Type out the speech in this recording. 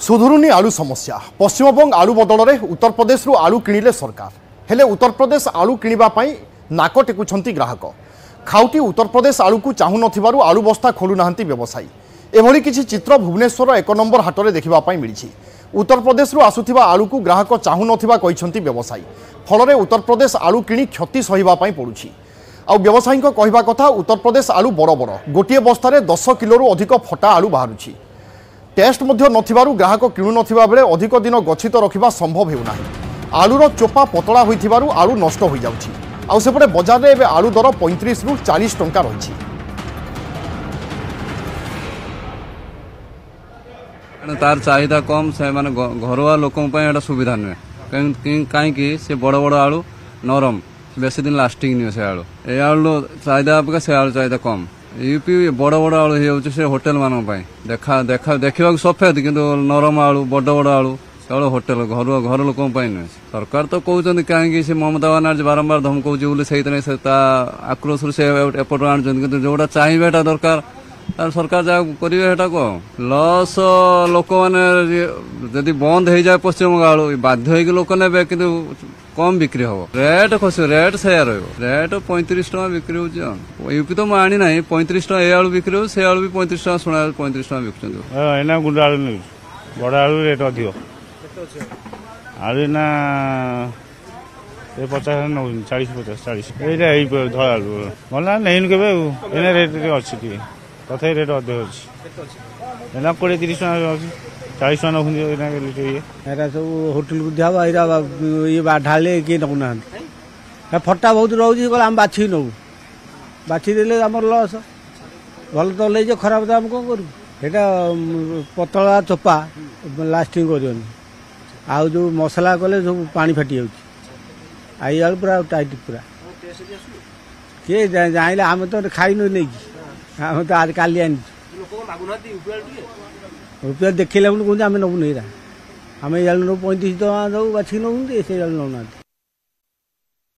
सुधुरुनी आलू समस्या पश्चिमबंग आलू बदल में उत्तर प्रदेश आलू किणिले सरकार हेले उत्तर प्रदेश आलू किणवाई नाक टेकुछंती ग्राहक खाउटी उत्तर प्रदेश आलू को चाहू नथिबारु आलू बस्ता खोलु नाहंती व्यवसायी एभली किछि चित्र भुवनेश्वर 1 नंबर हाट में देखा मिली। उत्तर प्रदेश आसुथिबा आलू को ग्राहक चाहू नथिबा कहिसंती व्यवसायी फल उत्तर प्रदेश आलू किणी क्षति सहिबाई पड़ुछि। आउ व्यवसायी कहवा कथा उत्तर प्रदेश आलू बड़ बड़ गोटे बस्तार 10 किलो अधिक फटा आलू बाहरुछि। टेस्ट मध्य नथिबारु ग्राहक किणु नथिबा बेले अधिक दिन गच्छित रखिबा संभव हेउ नाही। आलूर चोपा पतला होइथिबारु आलू नष्ट होई जाउछि। आउ सेपटे बजार रे एबे आलू दर 35 रु 40 टंका रहिछि। तार चाहिदा कम से माने घरवा लोकन पय एटा सुविधा नै काई से बड़ बड़ आलू नरम बेसी दिन लास्टिंग नै से आलू ए आलू चाहिदा आपका से आलू चाहिदा कम यूपी बड़ बड़ आलू हो से होटेल मान देखा देखा देखा सफेद कि नरम आलू बड़ बड़ आलू केवल होटेल घर लोक नुहे। सरकार तो कहते कहीं से ममता बनर्जी बारंबार धमकाऊँ बोली से आक्रोश से एपट आनुंट जोटा चाहिए दरकार सरकार जहाँ करेंगे कह लस लोक मैंने बंद हो जाए पश्चिमबंग आलू बाध्य लोक ने कि कम बिक्री हम रेट खस रेट से रेट 35 टका बिक्री हो यूपी तो मुझे आनी ना 35 टका ए आलू बिक्री हो से आलू भी 35 टका शुणा 35 टका बिकुँ गुंडा आलू नहीं बड़ आलू रेट अधिक आलू ना 50 नौ 40 धला आलू भला नहीं के रेट अच्छी तथा रेट अधिक अच्छी 20-30 टका 40 टका सब होटेल को दिया ये ढाले किए नौना फटा बहुत रोज आम बाछी नौ बाछी देले आम लस भल तो ले खराब तो आम कौन करूँ पतला चोपा लास्टिंग कर आउ जो मसला कले सब पानी फाटी जाऊँ पूरा टाइट पूरा किए जाइले आम तो खाइन नहीं आम तो आज काली आनी रुपया देखला कहते आम नबू नहीं आम ये नौ 35 टका दू बाछी नौ से नौना।